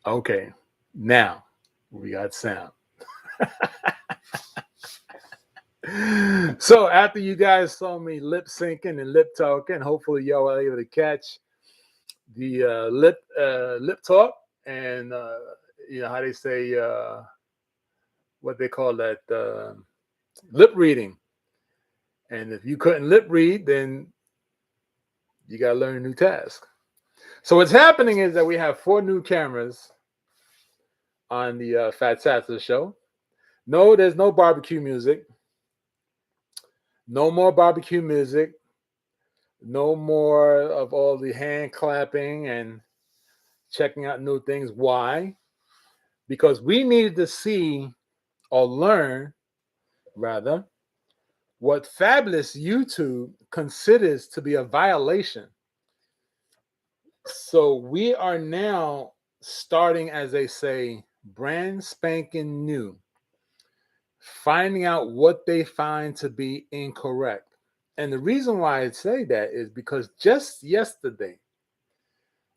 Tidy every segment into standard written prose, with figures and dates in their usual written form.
Okay, now we got sound. So after you guys saw me lip syncing and lip talking, hopefully y'all were able to catch the lip talk and how they say what they call that lip reading. And if you couldn't lip read, then you got to learn a new task. So what's happening is that we have 4 new cameras on the Fat Sattler show. No, there's no barbecue music. No more barbecue music. No more of all the hand clapping and checking out new things. Why? Because we needed to see or learn, rather, what Fabulous YouTube considers to be a violation. So we are now starting, as they say, brand spanking new, finding out what they find to be incorrect. And the reason why I say that is because just yesterday,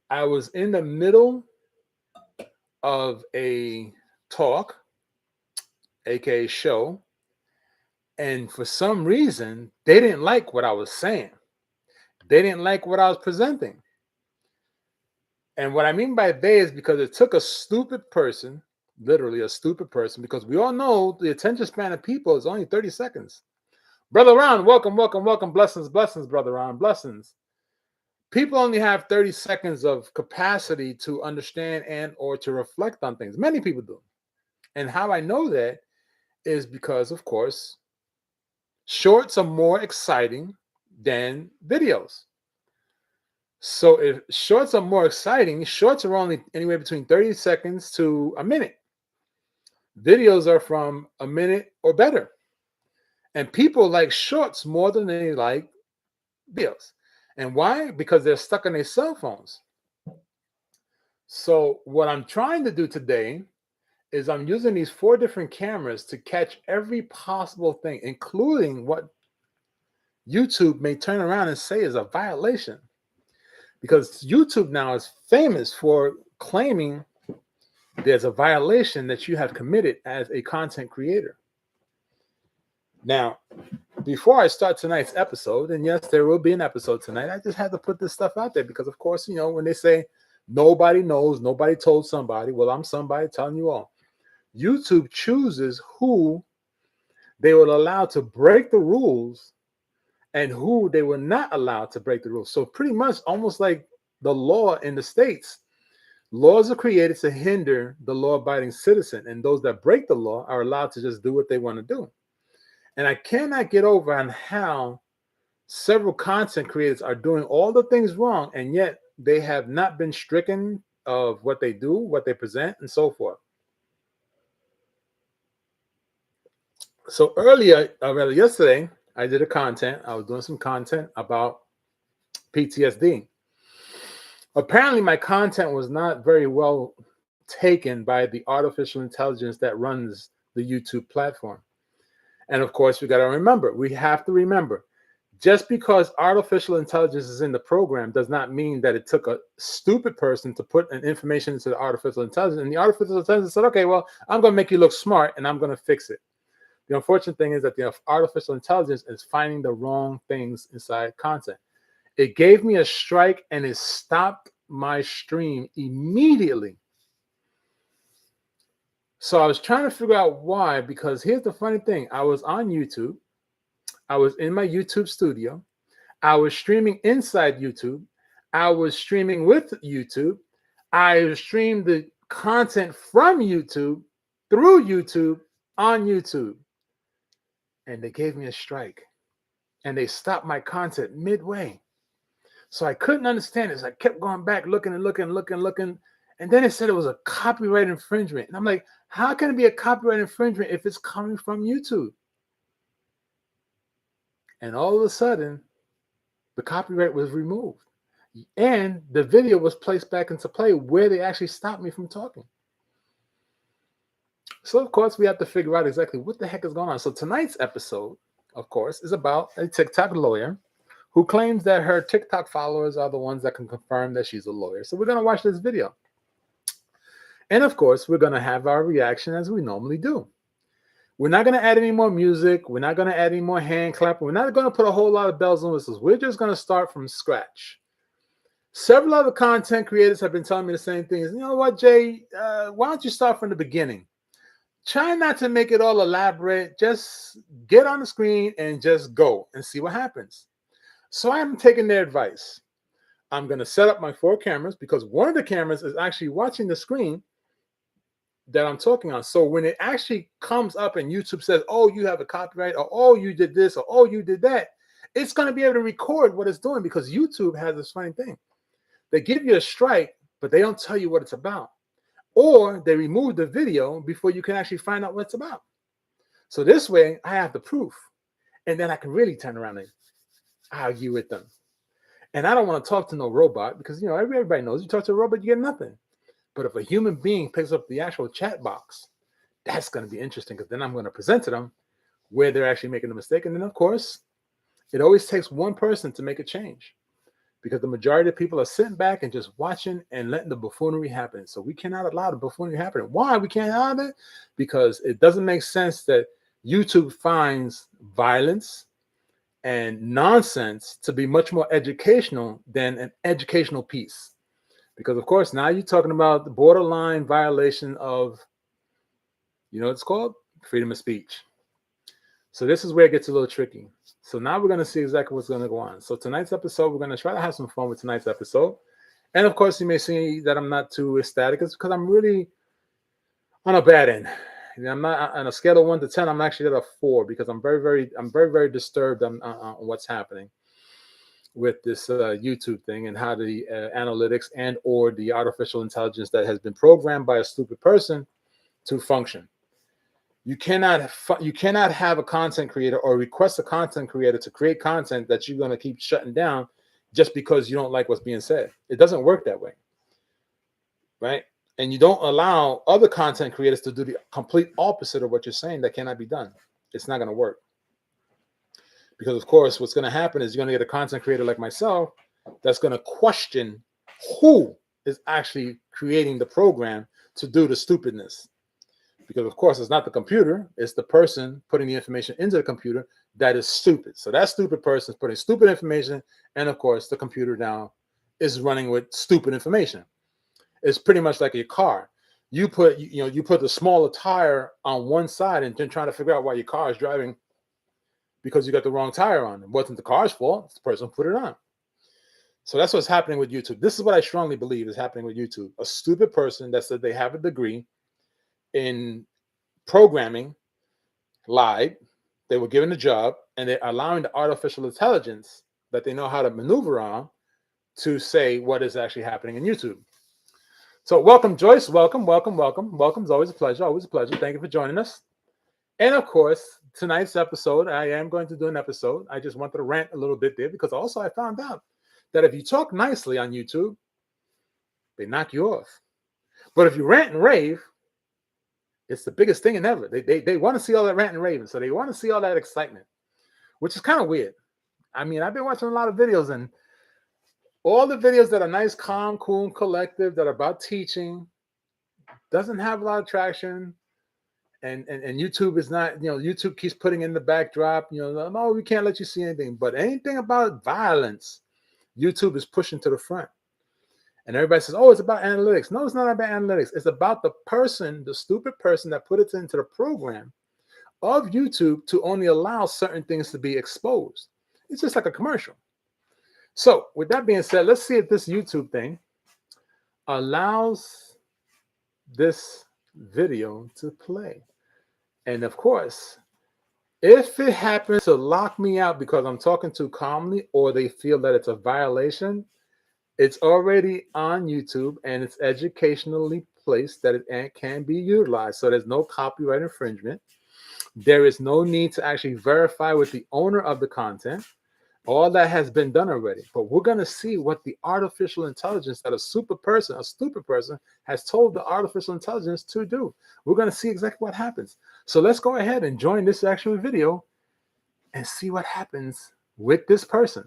I was in the middle of a talk, aka show, and for some reason they didn't like what I was saying. They didn't like what I was presenting. And what I mean by they is because it took a stupid person, literally a stupid person, because we all know the attention span of people is only 30 seconds. Brother Ron, welcome, welcome, welcome. Blessings, blessings, Brother Ron, blessings. People only have 30 seconds of capacity to understand and or to reflect on things. Many people do. And how I know that is because, of course, shorts are more exciting than videos. So if shorts are more exciting, shorts are only anywhere between 30 seconds to a minute. Videos are from a minute or better. And people like shorts more than they like videos. And why? Because they're stuck on their cell phones. So what I'm trying to do today is I'm using these 4 different cameras to catch every possible thing, including what YouTube may turn around and say is a violation. Because YouTube now is famous for claiming there's a violation that you have committed as a content creator. Now, before I start tonight's episode, and yes, there will be an episode tonight, I just had to put this stuff out there because, of course, you know, when they say nobody knows, nobody told somebody, well, I'm somebody telling you all. YouTube chooses who they will allow to break the rules and who they were not allowed to break the rules. So pretty much almost like the law in the States. Laws are created to hinder the law-abiding citizen, and those that break the law are allowed to just do what they want to do. And I cannot get over on how several content creators are doing all the things wrong, and yet they have not been stricken of what they do, what they present, and so forth. So yesterday, I did I was doing some content about PTSD. Apparently, my content was not very well taken by the artificial intelligence that runs the YouTube platform. And of course, we have to remember, just because artificial intelligence is in the program does not mean that it took a stupid person to put an information into the artificial intelligence. And the artificial intelligence said, okay, well, I'm going to make you look smart and I'm going to fix it. The unfortunate thing is that the artificial intelligence is finding the wrong things inside content. It gave me a strike and it stopped my stream immediately. So I was trying to figure out why, because here's the funny thing. I was on YouTube. I was in my YouTube studio. I was streaming inside YouTube. I was streaming with YouTube. I streamed the content from YouTube through YouTube on YouTube. And they gave me a strike. And they stopped my content midway. So I couldn't understand it. So I kept going back, looking. And then it said it was a copyright infringement. And I'm like, how can it be a copyright infringement if it's coming from YouTube? And all of a sudden, the copyright was removed. And the video was placed back into play where they actually stopped me from talking. So, of course, we have to figure out exactly what the heck is going on. So tonight's episode, of course, is about a TikTok lawyer who claims that her TikTok followers are the ones that can confirm that she's a lawyer. So we're going to watch this video. And, of course, we're going to have our reaction as we normally do. We're not going to add any more music. We're not going to add any more hand clapping. We're not going to put a whole lot of bells and whistles. We're just going to start from scratch. Several other content creators have been telling me the same thing. You know what, Jay? Why don't you start from the beginning? Try not to make it all elaborate. Just get on the screen and just go and see what happens. So I'm taking their advice. I'm going to set up my 4 cameras because one of the cameras is actually watching the screen that I'm talking on. So when it actually comes up and YouTube says, oh, you have a copyright, or oh, you did this, or oh, you did that, it's going to be able to record what it's doing because YouTube has this funny thing. They give you a strike, but they don't tell you what it's about. Or they remove the video before you can actually find out what it's about. So this way, I have the proof. And then I can really turn around and argue with them. And I don't want to talk to no robot because, you know, everybody knows you talk to a robot, you get nothing. But if a human being picks up the actual chat box, that's going to be interesting because then I'm going to present to them where they're actually making a mistake. And then, of course, it always takes one person to make a change. because the majority of people are sitting back and just watching and letting the buffoonery happen. So we cannot allow the buffoonery to happen. Why we can't allow it? Because it doesn't make sense that YouTube finds violence and nonsense to be much more educational than an educational piece. Because of course, now you're talking about the borderline violation of, you know what it's called? Freedom of speech. So this is where it gets a little tricky. So now we're going to see exactly what's going to go on. So tonight's episode, we're going to try to have some fun with tonight's episode. And of course, you may see that I'm not too ecstatic. It's because I'm really on a bad end. I'm not on a scale of 1 to 10. I'm actually at a 4 because I'm very disturbed on what's happening with this YouTube thing and how the analytics and or the artificial intelligence that has been programmed by a stupid person to function. You cannot have a content creator or request a content creator to create content that you're going to keep shutting down just because you don't like what's being said. It doesn't work that way, right? And you don't allow other content creators to do the complete opposite of what you're saying. That cannot be done. It's not going to work. Because, of course, what's going to happen is you're going to get a content creator like myself that's going to question who is actually creating the program to do the stupidness. Because, of course, it's not the computer. It's the person putting the information into the computer that is stupid. So that stupid person is putting stupid information. And, of course, the computer now is running with stupid information. It's pretty much like your car. You put the smaller tire on one side and then trying to figure out why your car is driving because you got the wrong tire on. It wasn't the car's fault. It's the person who put it on. So that's what's happening with YouTube. This is what I strongly believe is happening with YouTube. A stupid person that said they have a degree in programming lied. They were given a job and they're allowing the artificial intelligence that they know how to maneuver on to say what is actually happening in YouTube. So welcome, Joyce. Welcome. It's always a pleasure. Thank you for joining us. And of course, tonight's episode, I am going to do an episode. I just wanted to rant a little bit there because also I found out that if you talk nicely on YouTube, they knock you off. But if you rant and rave, it's the biggest thing in ever. They want to see all that rant and raving. So they want to see all that excitement, which is kind of weird. I mean, I've been watching a lot of videos and all the videos that are nice, calm, cool, and collective that are about teaching doesn't have a lot of traction. And YouTube is not, YouTube keeps putting in the backdrop, no, we can't let you see anything. But anything about violence, YouTube is pushing to the front. And everybody says, oh, it's about analytics. No, it's not about analytics. It's about the person, the stupid person that put it into the program of YouTube to only allow certain things to be exposed. It's just like a commercial. So with that being said, let's see if this YouTube thing allows this video to play. And of course, if it happens to lock me out because I'm talking too calmly or they feel that it's a violation, it's already on YouTube and it's educationally placed that it can be utilized. So there's no copyright infringement. There is no need to actually verify with the owner of the content. All that has been done already. But we're going to see what the artificial intelligence that a stupid person has told the artificial intelligence to do. We're going to see exactly what happens. So let's go ahead and join this actual video and see what happens with this person.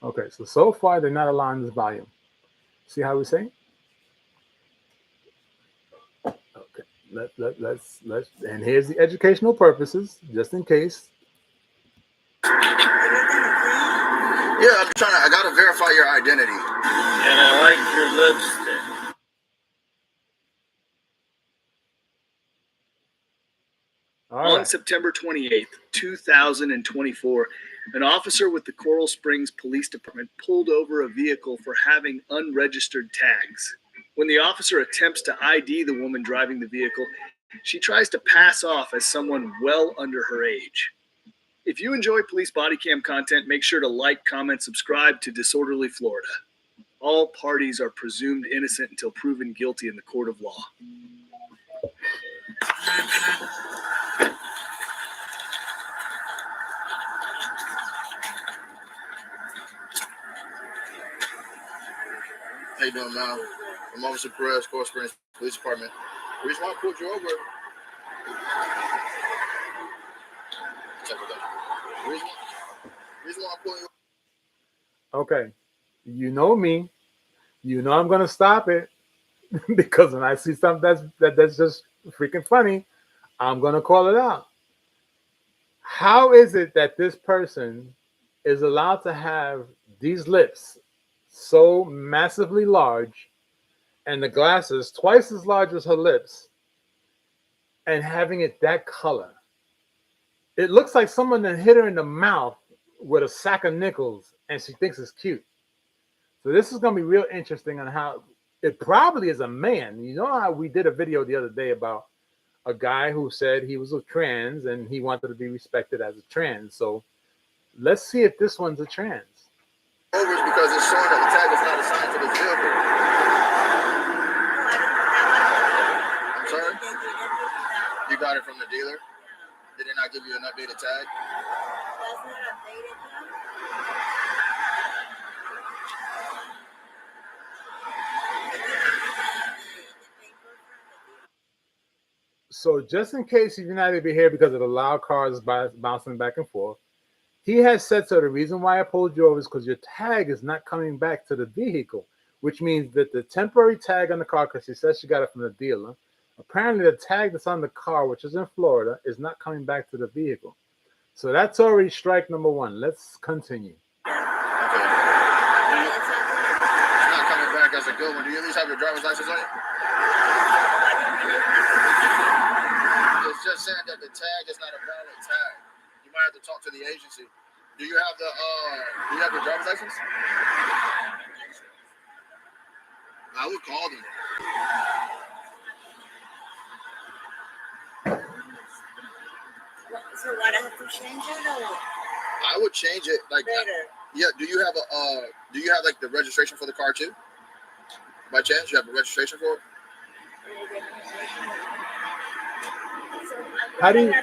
Okay, so far they're not allowing this volume. See how we say? Okay, let's and here's the educational purposes, just in case. Yeah, I gotta verify your identity. And I like your lipstick. On September 28th, 2024, an officer with the Coral Springs Police Department pulled over a vehicle for having unregistered tags. When the officer attempts to ID the woman driving the vehicle, she tries to pass off as someone well under her age. If you enjoy police body cam content, make sure to like, comment, subscribe to Disorderly Florida. All parties are presumed innocent until proven guilty in the court of law. know now. I'm Officer Perez, Coral Springs Police Department. The reason why I pulled you over. Check it out. The reason why I pulled you over. Okay. You know me. You know I'm gonna stop it because when I see something that's just freaking funny, I'm gonna call it out. How is it that this person is allowed to have these lips so massively large and the glasses twice as large as her lips and having it that color? It looks like someone that hit her in the mouth with a sack of nickels and she thinks it's cute. So this is going to be real interesting on how it probably is a man. You know how we did a video the other day about a guy who said he was a trans and he wanted to be respected as a trans. So let's see if this one's a trans. Over because it's showing that the tag is not assigned to this vehicle. I'm sorry? You got it from the dealer? Did they not give you an updated tag? So just in case you're not able to hear because of the loud cars bouncing back and forth, he has said so the reason why I pulled you over is because your tag is not coming back to the vehicle, which means that the temporary tag on the car, because she says she got it from the dealer, apparently the tag that's on the car, which is in Florida, is not coming back to the vehicle. So that's already strike number one. Let's continue. Okay. It's not coming back as a good one. Do you at least have your driver's license on it? It's just saying that the tag is not a valid tag. You might have to talk to the agency. Do you have your driver's license? I would call them. So what, I have to change it or? I would change it like Later. Yeah, do you have like the registration for the car too? By chance, you have a registration for it? How do you? I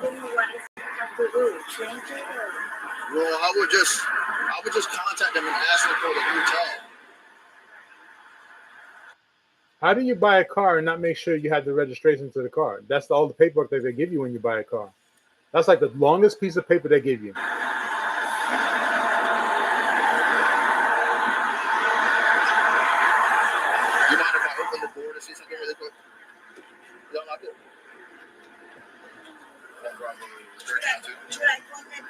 don't know what I have to do. Change it or? Well, I would just contact them and ask them for the new tag. How do you buy a car and not make sure you have the registration to the car? That's all the paperwork that they give you when you buy a car. That's like the longest piece of paper they give you. You mind if I open the door to see something really quick? You don't like it? Should I call the dealer?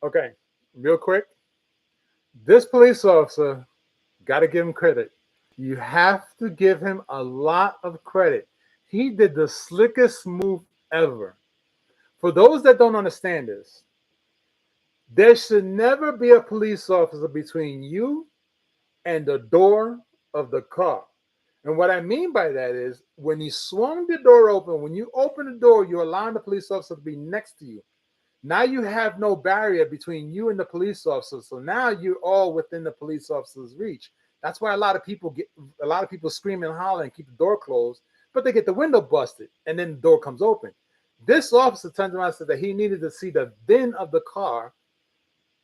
Okay, real quick. This police officer, got to give him credit. You have to give him a lot of credit. He did the slickest move ever. For those that don't understand this, there should never be a police officer between you and the door of the car. And what I mean by that is when you swung the door open, when you open the door, you're allowing the police officer to be next to you. Now you have no barrier between you and the police officer. So now you're all within the police officer's reach. That's why a lot of people scream and holler and keep the door closed, but they get the window busted and then the door comes open. This officer turned around and said that he needed to see the VIN of the car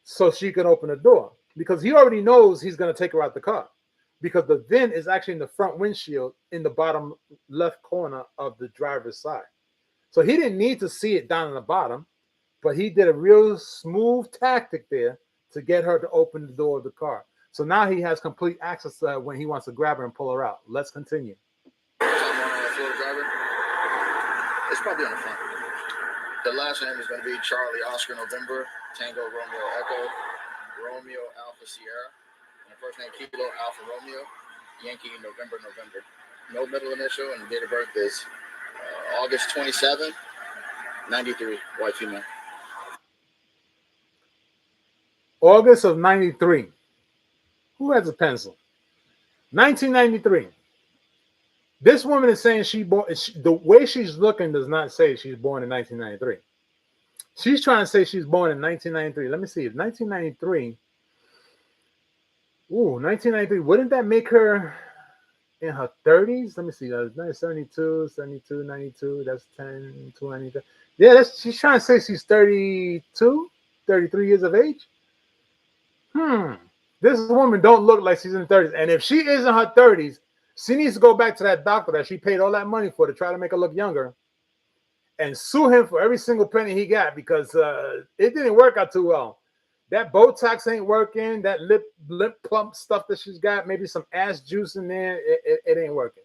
so she can open the door because he already knows he's going to take her out the car because the VIN is actually in the front windshield in the bottom left corner of the driver's side. So he didn't need to see it down in the bottom. But he did a real smooth tactic there to get her to open the door of the car. So now he has complete access to her when he wants to grab her and pull her out. Let's continue. It's probably on the front. The last name is going to be Charlie Oscar November, Tango Romeo Echo, Romeo Alpha Sierra. And the first name Kilo Alpha Romeo, Yankee November. No middle initial, and date of birth is August 27, 93, white female. August of 93. Who has a pencil? 1993. This woman is saying the way she's looking does not say she's born in 1993. She's trying to say she's born in 1993. Let me see. 1993. Ooh, 1993. Wouldn't that make her in her 30s. Let me see. 72, 72, 92. That's 10, 20. Yeah, she's trying to say she's 32, 33 years of age. This woman don't look like she's in her 30s. And if she is in her 30s, she needs to go back to that doctor that she paid all that money for to try to make her look younger and sue him for every single penny he got, because it didn't work out too well. That Botox ain't working. That lip plump stuff that she's got, maybe some ass juice in there, it ain't working.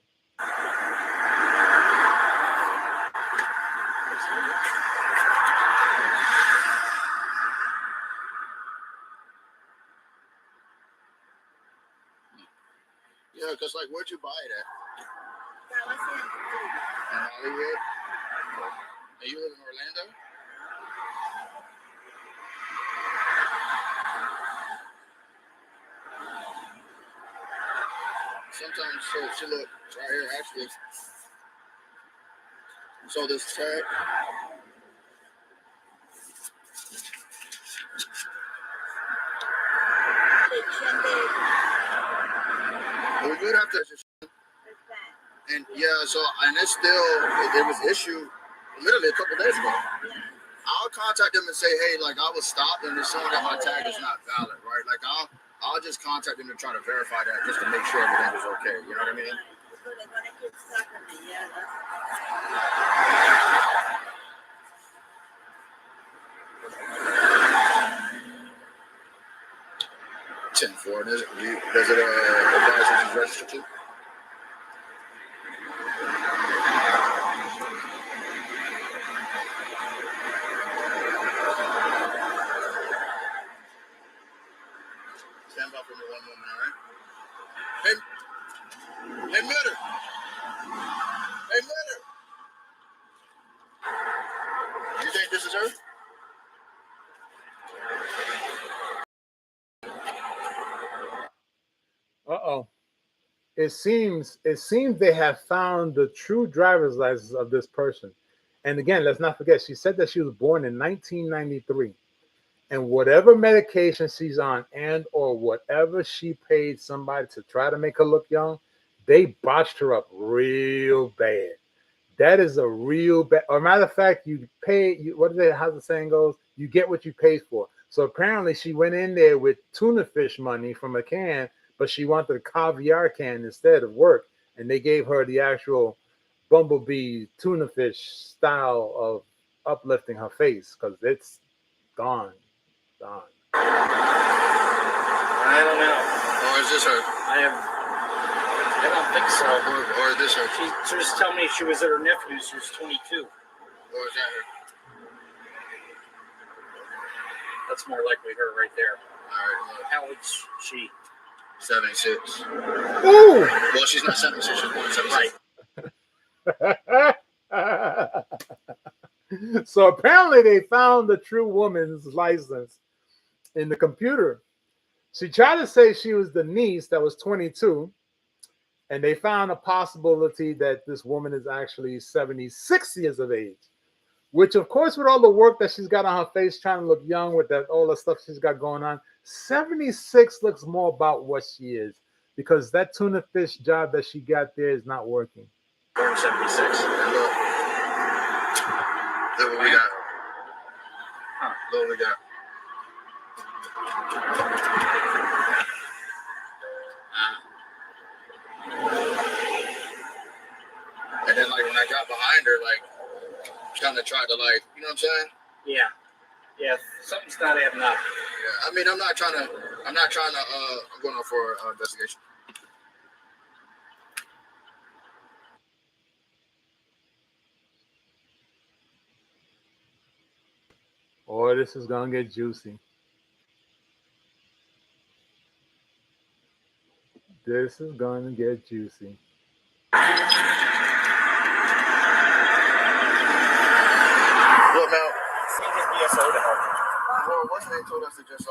Yeah, because like, where'd you buy it at? That was it. In Hollywood? And you live in Orlando? Sometimes, so look, right here, actually. So this tag. We would have to. And yeah, so, and it's still, there was issue literally a couple days ago. I'll contact them and say, hey, like, I was stopped and it's showing that my tag is not valid, right? Like, I'll just contact them to try to verify that just to make sure everything was okay. You know what I mean? Ten four. Does it advise that you register to? Stand by for me one moment, all right? Hey, Mitter. Hey, Mitter. You think this is her? Uh-oh. It seems they have found the true driver's license of this person. And again, let's not forget, she said that she was born in 1993. And whatever medication she's on and or whatever she paid somebody to try to make her look young, they botched her up real bad. That is a real bad. Or matter of fact, you pay, what is it, how the saying goes? You get what you pay for. So apparently she went in there with tuna fish money from a can, but she wanted a caviar can instead of work. And they gave her the actual bumblebee tuna fish style of uplifting her face, because it's gone. I don't know. Or is this her? I don't think so. Or is this her? She was telling me she was at her nephew's, who's 22. Or is that her? That's more likely her right there. All right. How old's she? 76. Ooh! Well, she's not 76. She's born 76. So apparently they found the true woman's license in the computer. She tried to say she was the niece that was 22, and they found a possibility that this woman is actually 76 years of age, which of course with all the work that she's got on her face trying to look young with that all the stuff she's got going on, 76 looks more about what she is, because that tuna fish job that she got there is not working. Born 76. Look what we got. Look what we got. And then, like, when I got behind her, like, kind of tried to, like, you know what I'm saying? Yeah. Yeah, something's not adding up. Yeah, I mean, I'm going out for investigation. Oh, this is gonna get juicy. This is gonna get juicy. Look, now, DSO to help. well, what's they told us to just,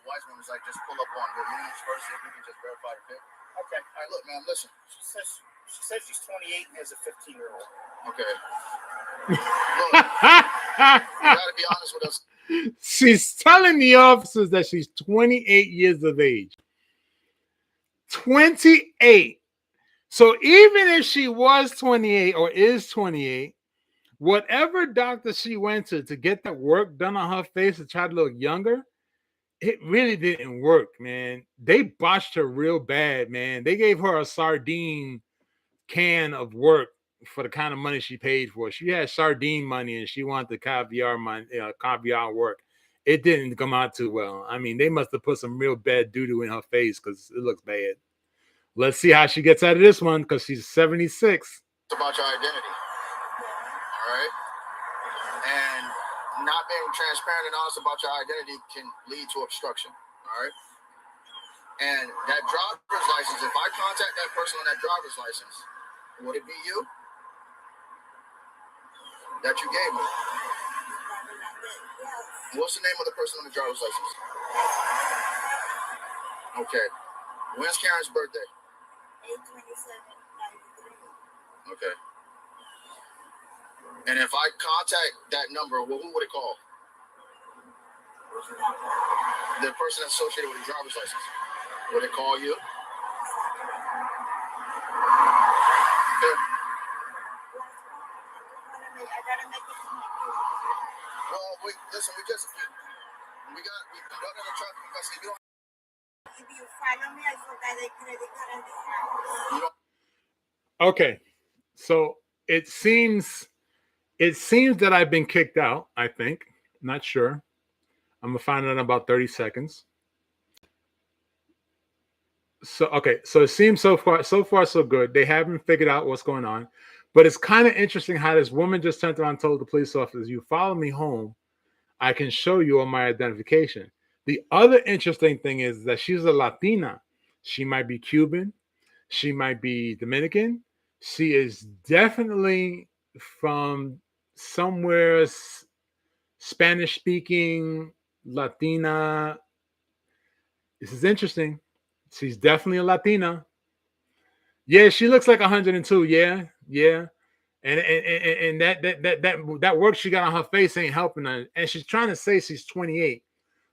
Wiseman was like, just pull up on the names first, if we can just verify the pic. Okay. All right, look, man, listen. She says she's 28 and has a 15-year-old. Okay. Look, you gotta be honest with us. She's telling the officers that she's 28 years of age. 28. So even if she was 28 or is 28, whatever doctor she went to get that work done on her face to try to look younger, it really didn't work, man. They botched her real bad, man. They gave her a sardine can of work for the kind of money she paid for. She had sardine money and she wanted the caviar money, caviar work. It didn't come out too well. I mean, they must have put some real bad doo-doo in her face because it looks bad. Let's see how she gets out of this one because she's 76. It's about your identity. All right? And not being transparent and honest about your identity can lead to obstruction. All right? And that driver's license, if I contact that person on that driver's license, would it be you that you gave me? What's the name of the person on the driver's license? Okay. When's Karen's birthday? 8/27/93. Okay. And if I contact that number, well, who would it call? The person that's associated with the driver's license. Would it call you? Okay. Well, listen, we conducted a traffic investigation. If you follow me, I forgot the credit card in the house. Okay, so it seems that I've been kicked out. I think, not sure. I'm gonna find out in about 30 seconds. So okay, so it seems so far so good. They haven't figured out what's going on, but it's kind of interesting how this woman just turned around and told the police officers, "You follow me home, I can show you all my identification." The other interesting thing is that she's a Latina. She might be Cuban, she might be Dominican. She is definitely from somewhere Spanish speaking Latina. This is interesting. She's definitely a Latina. Yeah, she looks like 102. Yeah. And that work she got on her face ain't helping her. And she's trying to say she's 28.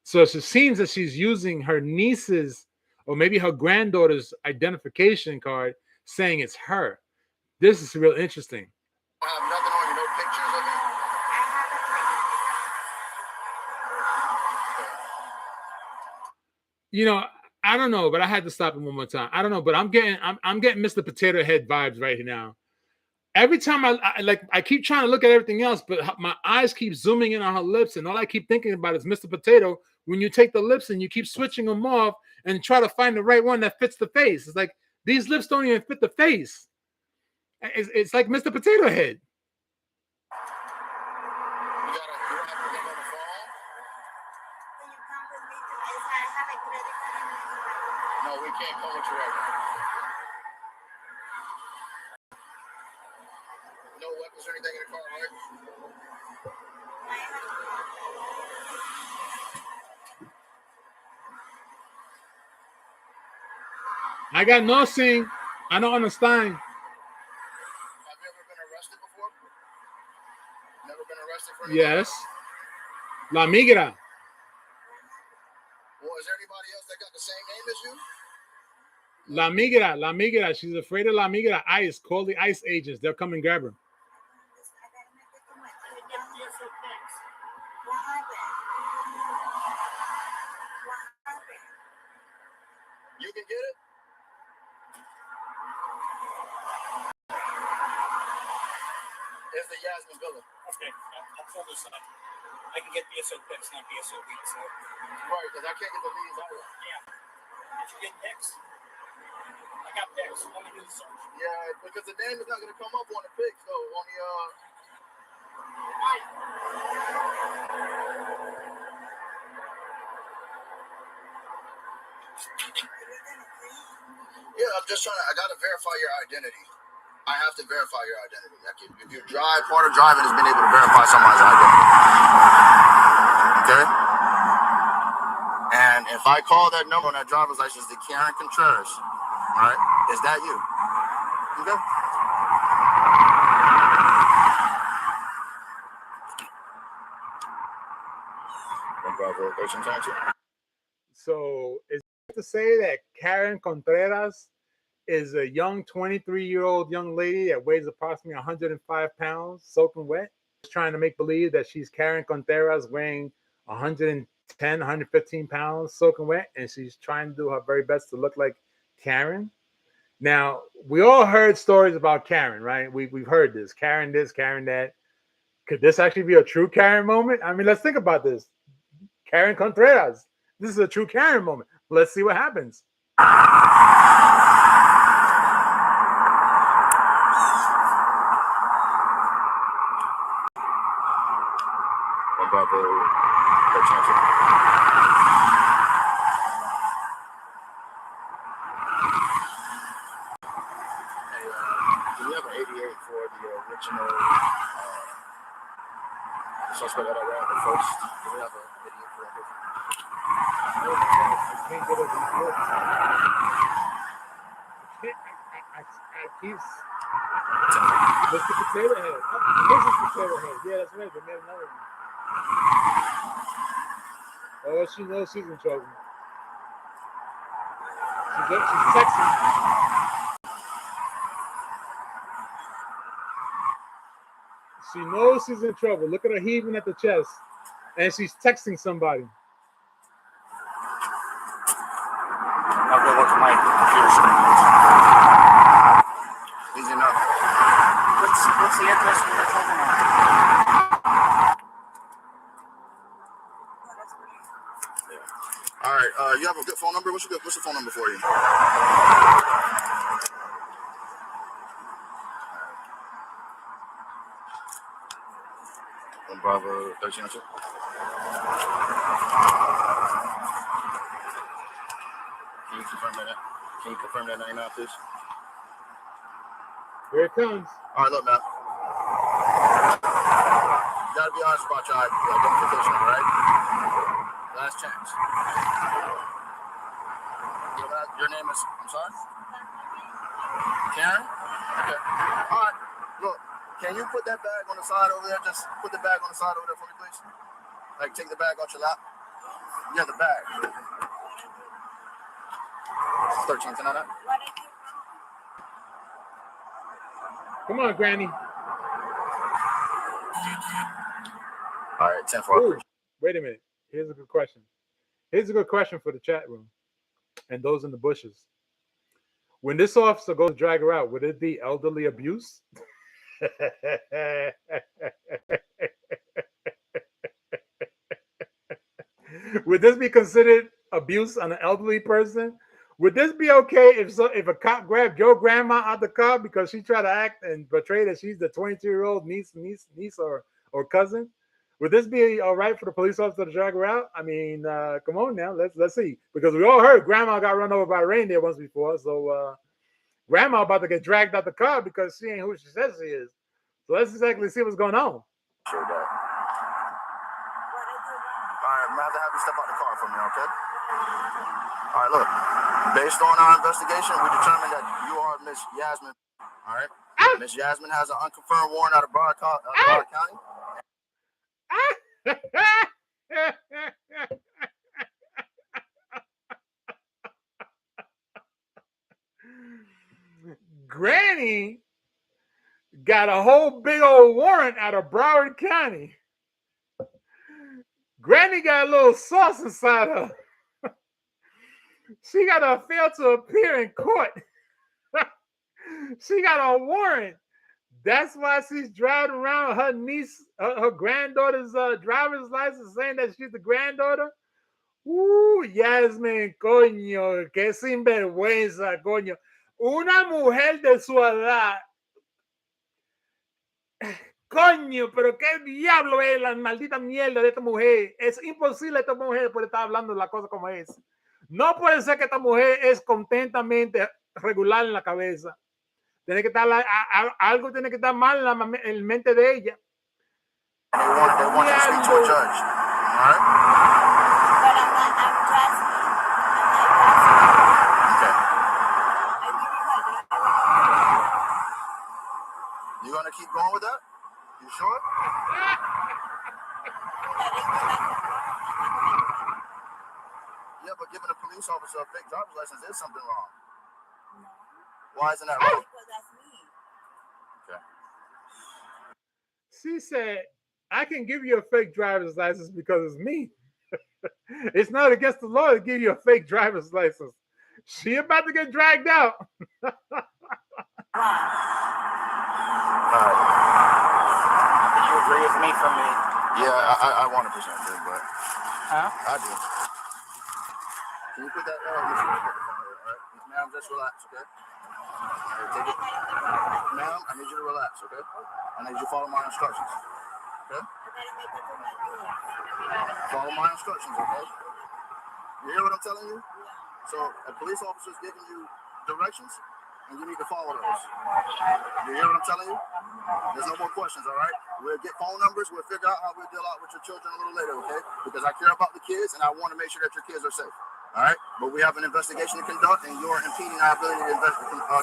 So it seems that she's using her niece's or maybe her granddaughter's identification card saying it's her. This is real interesting. I have nothing on you, no pictures of me. You know, I don't know, but I had to stop him one more time. I don't know, but I'm getting Mr. Potato Head vibes right now. Every time I keep trying to look at everything else, but my eyes keep zooming in on her lips, and all I keep thinking about is Mr. Potato. When you take the lips and you keep switching them off and try to find the right one that fits the face, it's like these lips don't even fit the face. It's like Mr. Potato Head. No, we can't come with you right now. No weapons or anything in the car, right? I got nothing. I don't understand. Have you ever been arrested before? Never been arrested for anything? Yes. La Migra. Well, is there anybody else that got the same name as you? La Migra. She's afraid of La Migra. ICE. Call the ICE agents. They'll come and grab her. You can get it? It's the Yasmin Villa. Okay, I'll pull this up. I can get BSO pics, not BSO weeks. So. Right, because I can't get the leads either. Yeah. Did you get pics? I got pics. Let me do the search. Yeah, because the name is not going to come up on the pics, though. On the Yeah, I'm just trying to. I got to verify your identity. I have to verify your identity. If you drive, part of driving is being able to verify somebody's identity. Okay? And if I call that number on that driver's license, the Karen Contreras, all right, is that you? Okay? So is it to say that Karen Contreras is a young 23-year-old young lady that weighs approximately 105 pounds, soaking wet, trying to make believe that she's Karen Contreras, weighing 110, 115 pounds, soaking wet, and she's trying to do her very best to look like Karen. Now, we all heard stories about Karen, right? We've heard this, Karen this, Karen that. Could this actually be a true Karen moment? I mean, let's think about this. Karen Contreras. This is a true Karen moment. Let's see what happens. Do we have an 88 for the original suspect that I ran the first? Do we have an 88 for that? I can't get it. I keep. Mr. Potato Head. Mrs. Potato Head. Yeah, that's right. They made another one. Oh, she knows she's in trouble. She's sexy. She knows she's in trouble. Look at her heaving at the chest. And she's texting somebody. I'll go look at my computer screen. Easy enough. What's the address we were talking about? Yeah. All right. You have a good phone number? What's the phone number for you? Bravo 1302. Can you confirm that? Can you confirm that name out, please? Here it comes. All right, look, man. You gotta be honest about your identification, all right? Last chance. Your name is, I'm sorry? Karen? Okay. All right. Look, can you put that bag on the side over there? Just put the bag on the side over there for me, please. Like, take the bag off your lap. Yeah, the bag. 13, can I not? Come on, Granny. All right, 10 for. Wait a minute. Here's a good question. Here's a good question for the chat room and those in the bushes. When this officer goes to drag her out, would it be elderly abuse? Would this be considered abuse on an elderly person? Would this be okay if a cop grabbed your grandma out the car because she tried to act and portray that she's the 22-year-old niece or cousin? Would this be all right for the police officer to drag her out? I mean, come on now, let's see, because we all heard grandma got run over by a reindeer once before, so grandma about to get dragged out the car because she ain't who she says she is. So let's exactly see what's going on. Sure, Dad. All right, I'm gonna have to have you step out the car for me, okay? All right, look. Based on our investigation, we determined that you are Miss Yasmin. All right. Miss Yasmin has an unconfirmed warrant out of Broward County. Granny got a whole big old warrant out of Broward County. Granny got a little sauce inside her. She got a fail to appear in court. She got a warrant. That's why she's driving around her niece, her granddaughter's driver's license, saying that she's the granddaughter. Yasmin, coño, qué sinvergüenza, coño. Una mujer de su edad. Coño, pero qué diablo es la maldita mierda de esta mujer. Es imposible esta mujer puede estar hablando de la cosa como es. No puede ser que esta mujer es completamente regular en la cabeza. Tiene que estar algo tiene que estar mal en la mente de ella. They want to speak to a judge. All right? But I'm Jasmine. Okay. I give you my driver. You gonna keep going with that? You sure? Yeah, but giving a police officer a fake driver's license is something wrong. Why isn't that wrong? Because that's me. She said, I can give you a fake driver's license because it's me. It's not against the law to give you a fake driver's license. She about to get dragged out. All right. Do you agree with me from me? Yeah, I 100% do, but Huh? I do. Can you put that machine on here, all right? Ma'am, just relax, okay? All right, take it. Ma'am, I need you to relax, okay? I need you to follow my instructions, okay? Follow my instructions, okay? You hear what I'm telling you? So a police officer's giving you directions, and you need to follow those. You hear what I'm telling you? There's no more questions, all right? We'll get phone numbers. We'll figure out how we'll deal out with your children a little later, okay? Because I care about the kids, and I want to make sure that your kids are safe, all right? But we have an investigation to conduct, and you're impeding our ability to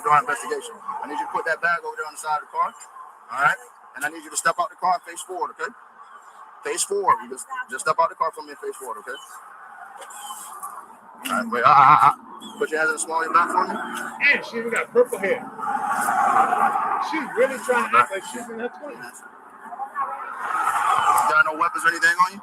do our investigation. I need you to put that bag over there on the side of the car, all right? And I need you to step out the car and face forward, okay? Face forward. You just step out the car from me and face forward, okay? All right, wait, put your hands in the small of your back for me. And she even got purple hair. She's really trying to act like she's in her 20s. Got no weapons or anything on you?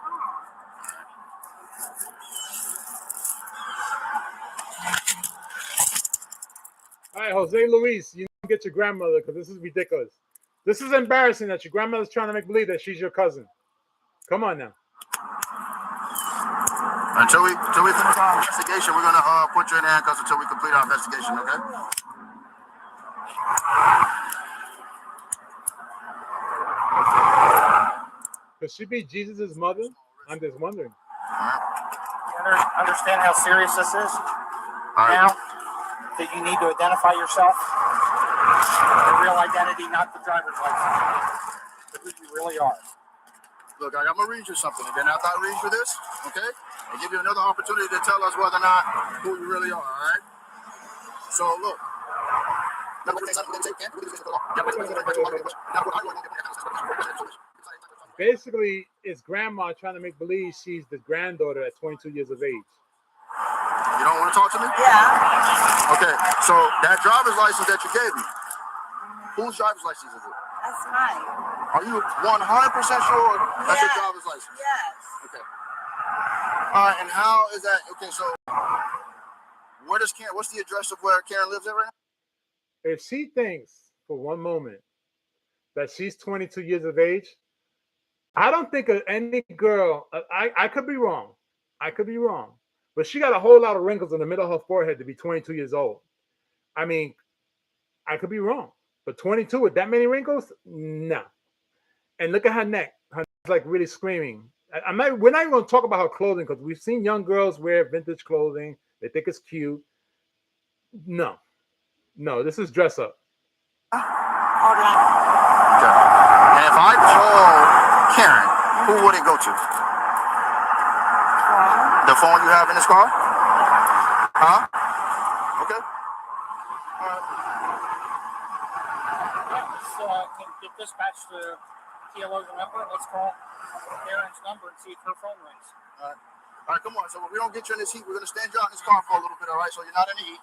All right, Jose Luis, you don't get your grandmother because this is ridiculous. This is embarrassing that your grandmother's trying to make believe that she's your cousin. Come on now. Until we finish our investigation, we're gonna put you in handcuffs until we complete our investigation, okay? Could she be Jesus' mother? I'm just wondering. You understand how serious this is? All right. Now that you need to identify yourself, the real identity, not the driver's license, but who you really are. Look, I'm gonna read you something, and then after I read you this, okay, I'll give you another opportunity to tell us whether or not who you really are, all right? So look. Basically, it's grandma trying to make believe she's the granddaughter at 22 years of age. You don't want to talk to me? Yeah. Okay, so that driver's license that you gave me, whose driver's license is it? That's mine. Are you 100% sure that's your driver's license? Yes. Okay. All right, and how is that? Okay, so where does Karen, what's the address of where Karen lives at right now? If she thinks for one moment that she's 22 years of age, I don't think of any girl, I could be wrong. I could be wrong. But she got a whole lot of wrinkles in the middle of her forehead to be 22 years old. I mean, I could be wrong. But 22 with that many wrinkles? No. And look at her neck. Her neck's like really screaming. We're not even going to talk about her clothing because we've seen young girls wear vintage clothing. They think it's cute. No, this is dress up. Hold on. Okay. And if I call Karen, who would it go to? The phone you have in this car? Huh? Okay. All right. Can get dispatched to TLO's number. Let's call Karen's number and see if her phone rings. All right, come on. So if we don't get you in this heat, we're going to stand you out in this car for a little bit, all right? So you're not in the heat.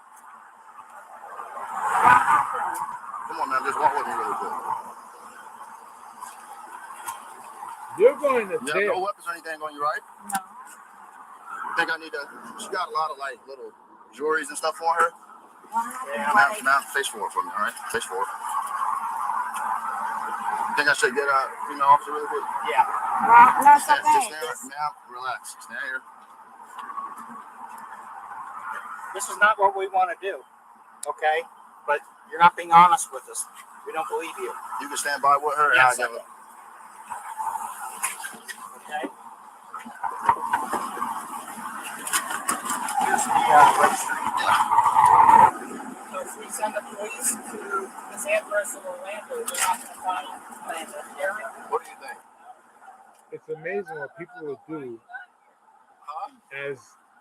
Come on, man. Just walk with me really quick. You're going to You have jail. no weapons or anything on you, right? No. I think I need to. She got a lot of like little jewelries and stuff on her. Yeah. Ma'am, face forward for me, all right? Face forward. Think I should get a female officer really quick? Yeah. No, it's Just okay. stand, ma'am, relax. Stand here. This is not what we want to do, okay? But you're not being honest with us. We don't believe you. You can stand by with her and Yes, I'll give her. Okay? Here's the registry. So if we send the police to this address in Orlando, they're not going to find Orlando area. What do you think? It's amazing what people will do as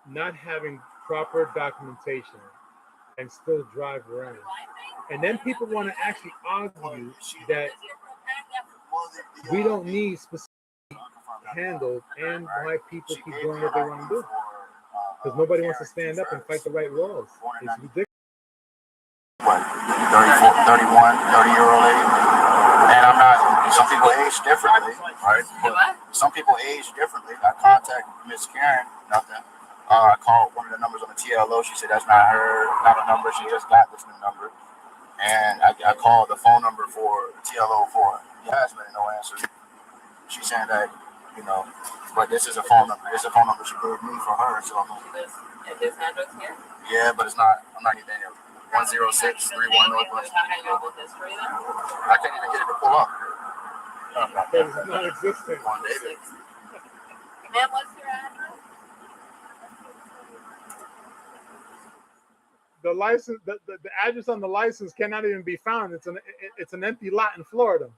not having proper documentation and still drive around. And then people want to actually argue that we don't need specific handled and why people keep doing what they want to do. Because nobody wants to stand up and fight the right laws. It's ridiculous. age differently, right? But some people age differently. I contact Miss Karen, nothing. I called one of the numbers on the TLO. She said that's not her, not a number. She just got this new number. And I called the phone number for TLO for Jasmine, no answer. She said that, you know, but this is a phone number. This is a phone number she gave me for her. So I'm like, Is this address here? yeah, but it's not. I'm not getting any of it. 10631 Northwest. I can't even get it to pull up. It's non-existent. One David. Ma'am, what's your address? The license, the address on the license cannot even be found. It's an empty lot in Florida.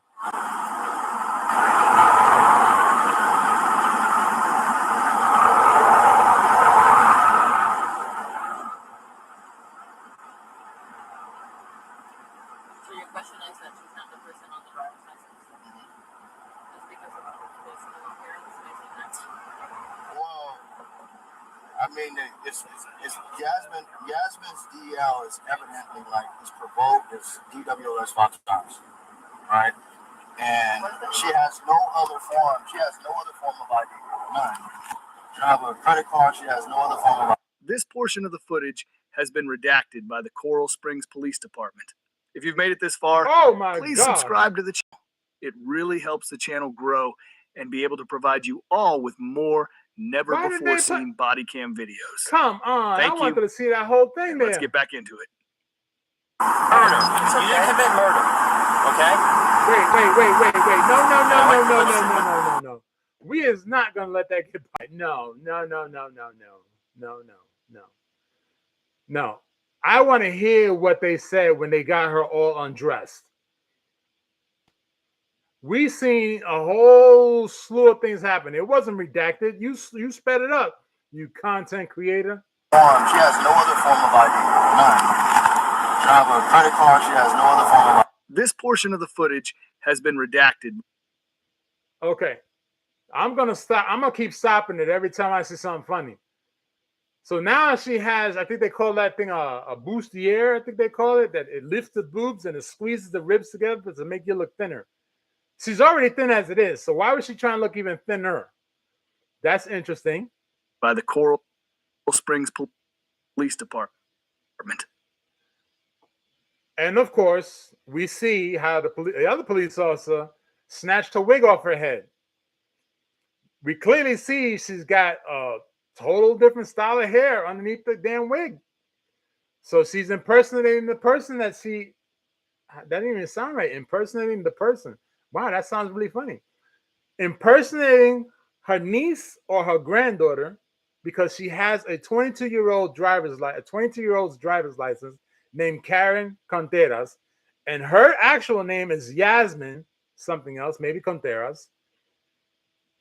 So your question is that she's not the person on the driver's license? Just because of her personal appearance, making that? Well, I mean, it's Yasmin's DL is evidently like it's provoked. It's DWS 5 times, right? And she has no other form. She has no other form of ID. None. She have a credit card. She has no other form of ID. This portion of the footage has been redacted by the Coral Springs Police Department. If you've made it this far, Oh my please God. subscribe to the channel. It really helps the channel grow and be able to provide you all with more never Why did before they seen body cam videos. Come on. Thank I you. wanted to see that whole thing there. Let's get back into it. Murder. You didn't commit murder. Okay? Wait. No. We is not gonna let that get by. No. I want to hear what they said when they got her all undressed. We seen a whole slew of things happen. It wasn't redacted. You sped it up, you content creator. She has no other form of ID. None. She have a credit card. She has no other form of ID. This portion of the footage has been redacted. Okay. I'm gonna stop. I'm gonna keep stopping it every time I see something funny. So now she has, I think they call that thing a bustier, I think they call it, that it lifts the boobs and it squeezes the ribs together to make you look thinner. She's already thin as it is, so why was she trying to look even thinner? That's interesting. By the Coral Springs Police Department. And of course, we see how the other police officer snatched her wig off her head. We clearly see she's got a total different style of hair underneath the damn wig. So she's impersonating the person that didn't even sound right. Impersonating the person. Wow, that sounds really funny. Impersonating her niece or her granddaughter because she has a 22-year-old driver's license named Karen Contreras, and her actual name is Yasmin something else, maybe Contreras.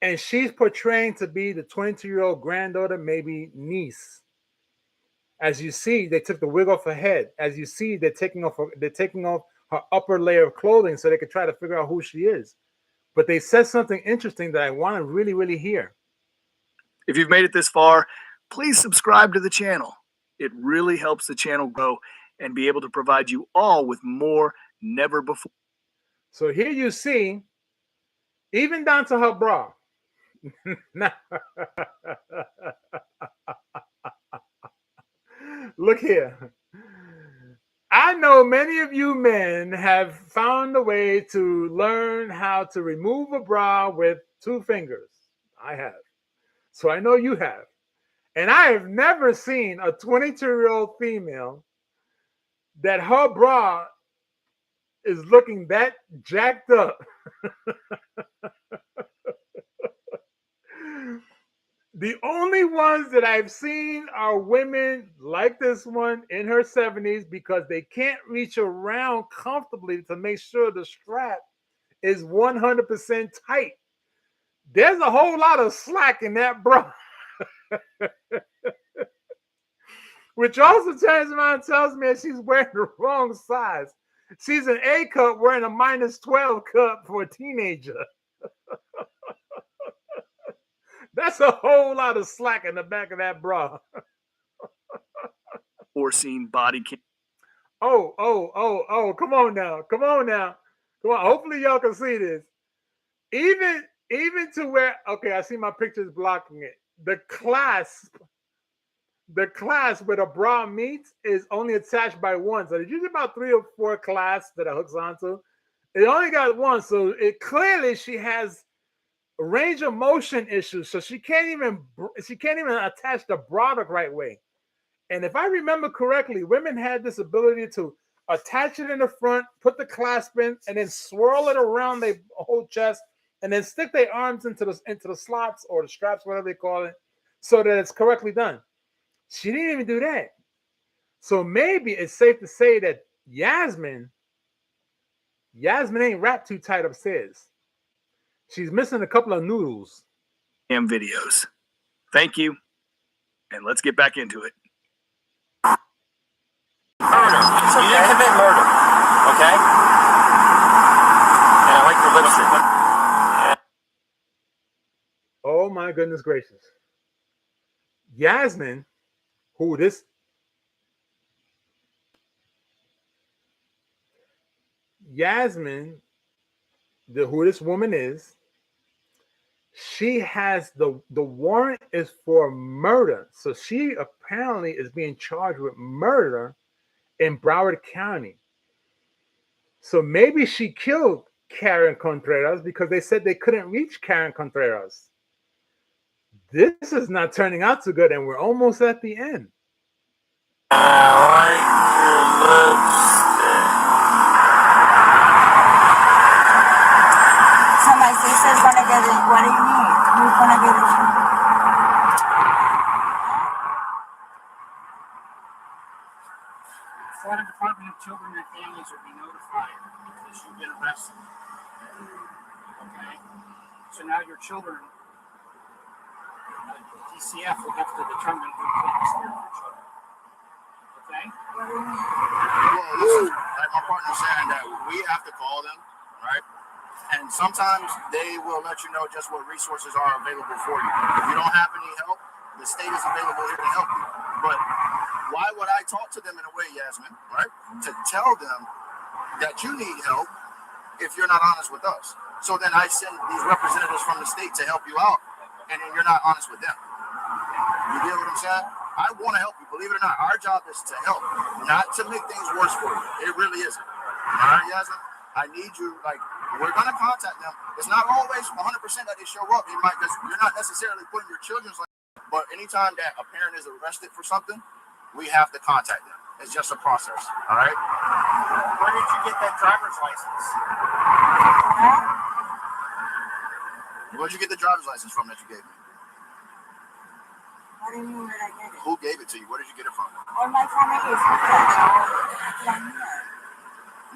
And she's portraying to be the 22-year-old granddaughter, maybe niece. As you see, they took the wig off her head. As you see, they're taking off her upper layer of clothing so they could try to figure out who she is. But they said something interesting that I want to really, really hear. If you've made it this far, please subscribe to the channel. It really helps the channel grow and be able to provide you all with more never before. So here you see, even down to her bra. Look here. I know many of you men have found a way to learn how to remove a bra with 2 fingers. I have. So I know you have. And I have never seen a 22-year-old female that her bra is looking that jacked up. The only ones that I've seen are women like this one in her 70s because they can't reach around comfortably to make sure the strap is 100% tight. There's a whole lot of slack in that bra. Which also turns around and tells me that she's wearing the wrong size. She's an A cup wearing a -12 cup for a teenager. That's a whole lot of slack in the back of that bra. Or seen body cam. Oh, come on now. Come on. Hopefully y'all can see this. even to where, okay, I see my pictures blocking it. The clasp where the bra meets is only attached by one. So there's usually about 3 or 4 clasps that it hooks onto. It only got one, so it clearly she has range of motion issues. So she can't even attach the bra the right way. And if I remember correctly, women had this ability to attach it in the front, put the clasp in, and then swirl it around their whole chest, and then stick their arms into the slots or the straps, whatever they call it, so that it's correctly done. She didn't even do that. So maybe it's safe to say that Yasmin ain't wrapped too tight upstairs. She's missing a couple of noodles. Videos. Thank you. And let's get back into it. Murder. You didn't commit murder. Okay? And I like your lipstick. Oh my goodness gracious. Yasmin, who this woman is, she has the warrant is for murder. So she apparently is being charged with murder in Broward County. So maybe she killed Karen Contreras because they said they couldn't reach Karen Contreras. This is not turning out too good, and we're almost at the end. I like your lipstick. So my sister's gonna get it. What do you mean? Who's gonna get it? Florida Department of Children and Families will be notified because you've been arrested. Okay? So now your children, DCF will have to determine who takes care of your children. Okay? Well, listen, like my partner's saying that we have to call them, right? And sometimes they will let you know just what resources are available for you. If you don't have any help, the state is available here to help you. But why would I talk to them in a way, Yasmin, right? To tell them that you need help if you're not honest with us. So then I send these representatives from the state to help you out, and then you're not honest with them. You get what I'm saying? I want to help you. Believe it or not, our job is to help, not to make things worse for you. It really isn't. All right, Yasmin? I need you, like, we're going to contact them. It's not always 100% that they show up. It might, because you're not necessarily putting your children's life, but anytime that a parent is arrested for something, we have to contact them. It's just a process, all right? Where did you get that driver's license? Where'd you get the driver's license from that you gave me? What do you mean where I get it? Who gave it to you? Where did you get it from? All my family is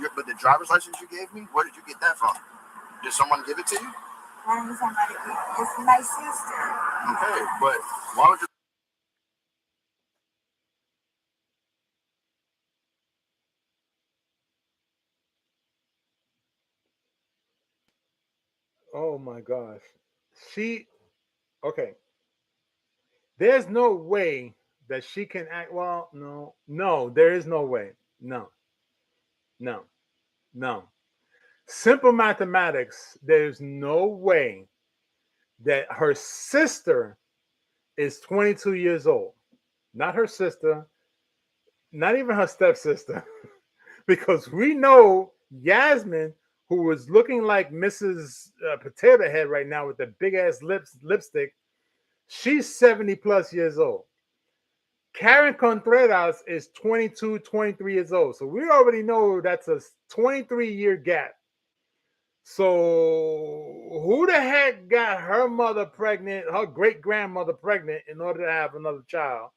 here. But the driver's license you gave me, where did you get that from? Did someone give it to you? Why did somebody give it? It's my sister. Okay, but why would you? Oh my gosh. Okay. There's no way that she can act. Well, no, there is no way. No. Simple mathematics, there's no way that her sister is 22 years old. Not her sister, not even her stepsister. Because we know Yasmin, who was looking like Mrs. Potato Head right now with the big ass lipstick, she's 70 plus years old. Karen Contreras is 22, 23 years old. So we already know that's a 23-year gap. So who the heck got her mother pregnant, her great-grandmother pregnant in order to have another child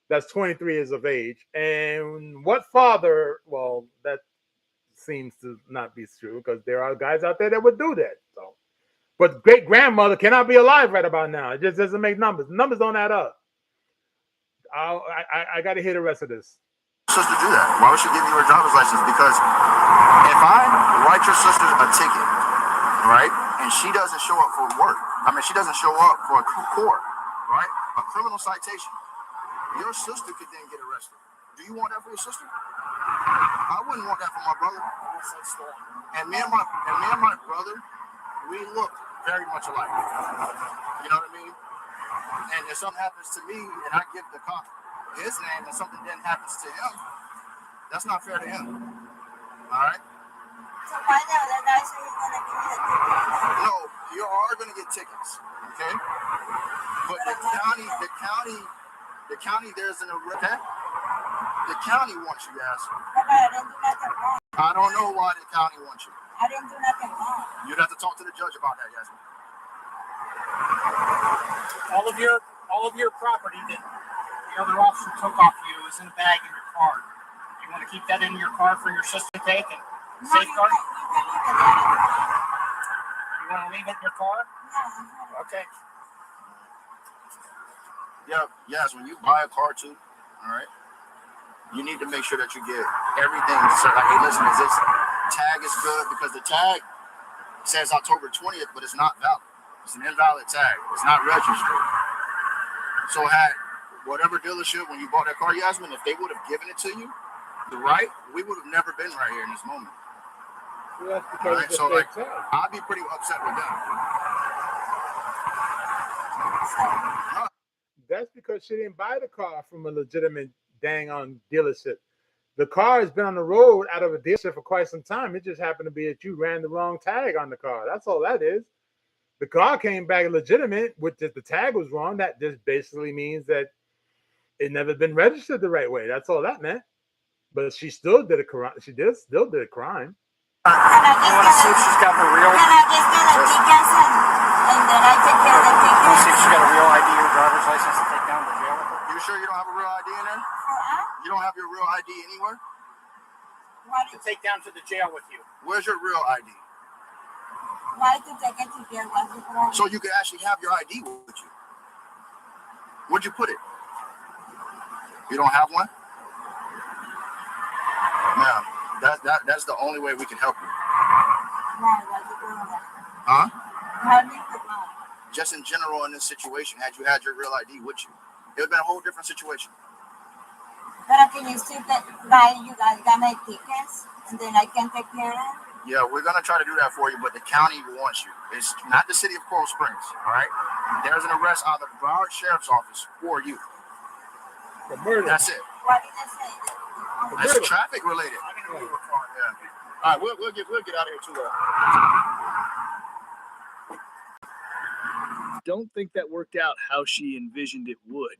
that's 23 years of age? And what father, well, that seems to not be true because there are guys out there that would do that. So, but great-grandmother cannot be alive right about now. It just doesn't make numbers. Numbers don't add up. I got to hear the rest of this. Sister do that? Why would she give you her driver's license? Because if I write your sister a ticket, right, and she doesn't show up for work, she doesn't show up for a court, right, a criminal citation, your sister could then get arrested. Do you want that for your sister? I wouldn't want that for my brother. And me and my brother we look very much alike. You know what I mean? And if something happens to me and I give the cop his name and something then happens to him, that's not fair to him. All right? So why the other guy said he's gonna give me the ticket? No, you are going to get tickets, okay? But the county, there's an arrest. The county wants you, Yasmin. But I didn't do nothing wrong. I don't know why the county wants you. I didn't do nothing wrong. You'd have to talk to the judge about that, Yasmin. All of your property that the other officer took off you is in a bag in your car. You want to keep that in your car for your sister to take and No, safeguard? you can leave it there. You want to leave it in your car? No, Okay. Yeah, yes, when you buy a car too, all right, you need to make sure that you get everything. So, like, hey, listen, is this tag is good? Because the tag says October 20th, but it's not valid. It's an invalid tag. It's not registered. So had whatever dealership, when you bought that car, Yasmin, if they would have given it to you, right, we would have never been right here in this moment. Well, that's because Right, it's a so, like, fake tag. I'd be pretty upset with that. That's because she didn't buy the car from a legitimate dang on dealership. The car has been on the road out of a dealership for quite some time. It just happened to be that you ran the wrong tag on the car. That's all that is. The car came back legitimate, which the tag was wrong. That just basically means that it never been registered the right way. That's all that meant. But she still did a crime. Still did a crime. You want to see if she's got her real? Can I just get the tickets and then I take care of the You want to see if tickets? she's got a real ID or driver's license to take down to jail with her? You sure you don't have a real ID in there? You don't have your real ID anywhere? Why To take down to the jail with you. Where's your real ID? to take it to jail? What's the problem? So you can actually have your ID with you. Where'd you put it? You don't have one? Ma'am, that's the only way we can help you. Why? What's the problem? Huh? How do you put mine? Just in general in this situation, had you had your real ID with you, it would have been a whole different situation. But can you still buy you guys got my tickets and then I can take care of it? Yeah, we're gonna try to do that for you, but the county wants you. It's not the city of Coral Springs, all right? There's an arrest out of the Broward Sheriff's Office for you. For murder. That's it. What did I say? It's traffic related. Yeah. All right, we'll get out of here too. Don't think that worked out how she envisioned it would.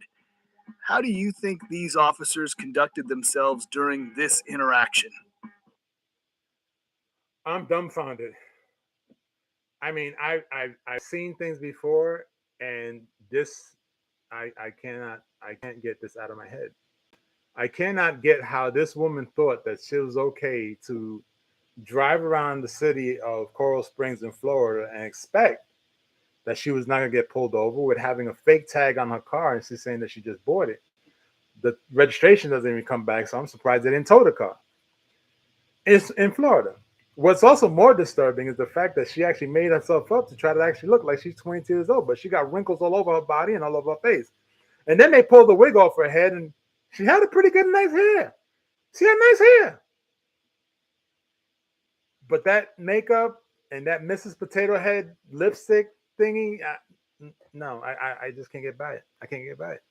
How do you think these officers conducted themselves during this interaction? I'm dumbfounded. I mean, I've seen things before, and this, I can't get this out of my head. I cannot get how this woman thought that she was okay to drive around the city of Coral Springs in Florida and expect that she was not going to get pulled over with having a fake tag on her car, and she's saying that she just bought it. The registration doesn't even come back, so I'm surprised they didn't tow the car. It's in Florida. What's also more disturbing is the fact that she actually made herself up to try to actually look like she's 22 years old, but she got wrinkles all over her body and all over her face. And then they pulled the wig off her head, and she had a pretty good, nice hair. She had nice hair. But that makeup and that Mrs. Potato Head lipstick thingy, no, I just can't get by it. I can't get by it.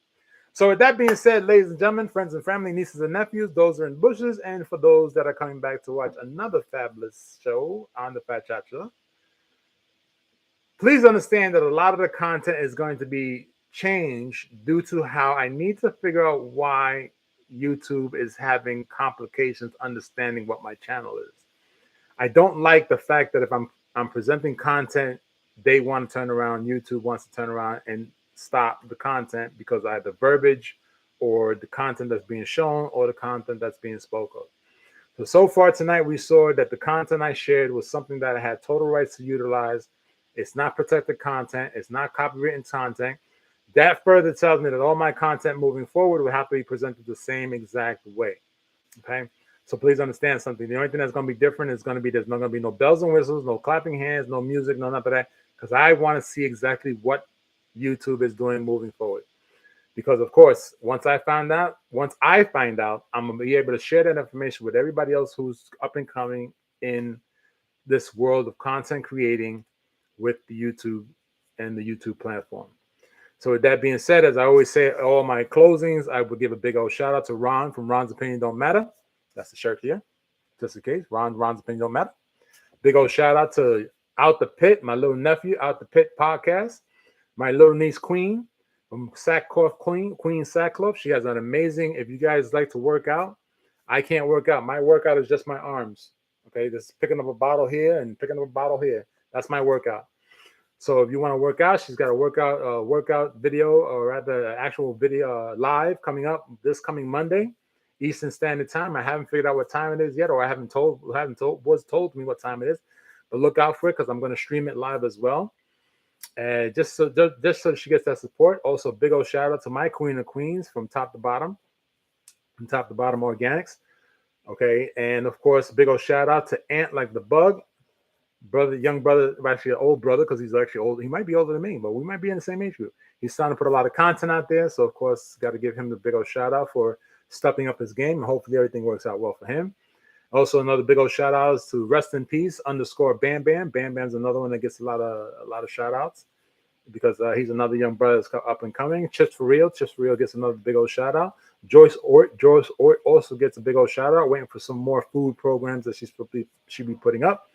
So with that being said, ladies and gentlemen, friends and family, nieces and nephews, those are in bushes, and for those that are coming back to watch another fabulous show on the Fat Chat Show, please understand that a lot of the content is going to be changed due to how I need to figure out why YouTube is having complications understanding what my channel is. I don't like the fact that if I'm presenting content, they want to turn around, YouTube wants to turn around and stop the content because I have the verbiage or the content that's being shown or the content that's being spoke of. So far tonight, we saw that the content I shared was something that I had total rights to utilize. It's not protected content. It's not copywritten content. That further tells me that all my content moving forward will have to be presented the same exact way. Okay. So please understand something. The only thing that's going to be different is going to be there's not going to be no bells and whistles, no clapping hands, no music, no nothing of that. Because I want to see exactly what YouTube is doing moving forward. Because of course, once I find out, I'm going to be able to share that information with everybody else who's up and coming in this world of content creating with the YouTube and the YouTube platform. So with that being said, as I always say at all my closings, I would give a big old shout out to Ron from Ron's Opinion Don't Matter. That's the shirt here, just in case. Ron's Opinion Don't Matter. Big old shout out to Out the Pit, my little nephew, Out the Pit podcast. My little niece Queen from Sackcloth Queen Sackcloth. She has an amazing, if you guys like to work out, I can't work out. My workout is just my arms. Okay, just picking up a bottle here and picking up a bottle here. That's my workout. So if you want to work out, she's got a workout video, or rather actual video live coming up this coming Monday, Eastern Standard Time. I haven't figured out what time it is yet, or was told me what time it is, but look out for it because I'm going to stream it live as well. And just so she gets that support. Also, big old shout out to my Queen of Queens from Top to Bottom Organics. Okay, and of course, big old shout out to Ant Like the Bug, young brother, actually an old brother because he's actually old. He might be older than me, but we might be in the same age group. He's starting to put a lot of content out there, so of course, got to give him the big old shout out for stepping up his game, and hopefully everything works out well for him. Also, another big old shout out is to Rest in Peace _ Bam Bam. Bam Bam's another one that gets a lot of shout outs because he's another young brother that's up and coming. Chips for Real gets another big old shout out. Joyce Ort also gets a big old shout out. Waiting for some more food programs that she'll be putting up.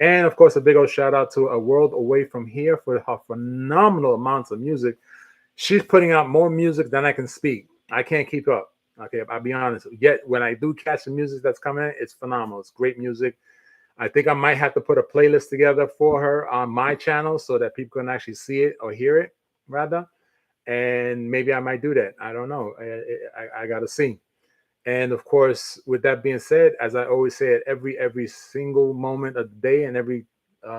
And of course, a big old shout out to A World Away From Here for her phenomenal amounts of music. She's putting out more music than I can speak. I can't keep up. Okay, I'll be honest. Yet when I do catch the music that's coming in, it's phenomenal. It's great music. I think I might have to put a playlist together for her on my channel so that people can actually see it or hear it, rather. And maybe I might do that. I don't know. I got to see. And of course, with that being said, as I always say at every single moment of the day and every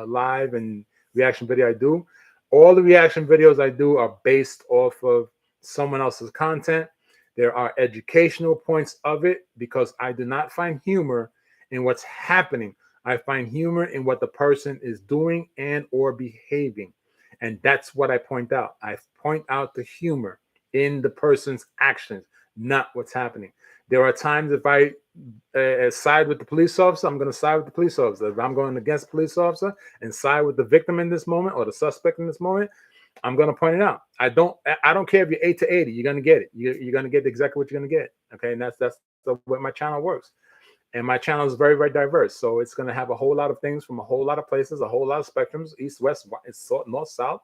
live and reaction video I do, all the reaction videos I do are based off of someone else's content. There are educational points of it because I do not find humor in what's happening. I find humor in what the person is doing and or behaving. And that's what I point out. I point out the humor in the person's actions, not what's happening. There are times if I side with the police officer, I'm going to side with the police officer. If I'm going against the police officer and side with the victim in this moment or the suspect in this moment, I'm going to point it out. I don't care if you're 8 to 80. You're going to get it. You're going to get exactly what you're going to get. Okay, and that's the way my channel works. And my channel is very, very diverse. So it's going to have a whole lot of things from a whole lot of places, a whole lot of spectrums, east, west, north, south,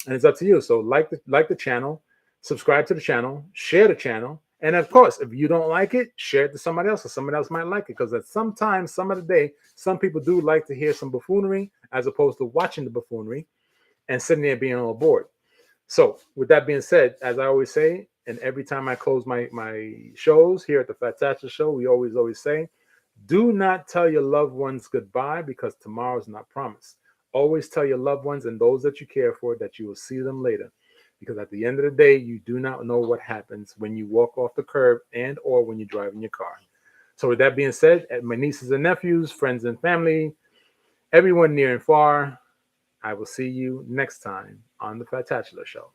and it's up to you. So like the channel, subscribe to the channel, share the channel, and of course, if you don't like it, share it to somebody else, or somebody else might like it. Because at sometimes, some of the day, some people do like to hear some buffoonery as opposed to watching the buffoonery and sitting there being all bored. So with that being said, as I always say, and every time I close my shows here at the Fatatcha Show, we always say, do not tell your loved ones goodbye because tomorrow is not promised. Always tell your loved ones and those that you care for that you will see them later. Because at the end of the day, you do not know what happens when you walk off the curb and or when you drive in your car. So with that being said, my nieces and nephews, friends and family, everyone near and far, I will see you next time on the Fatatcha Show.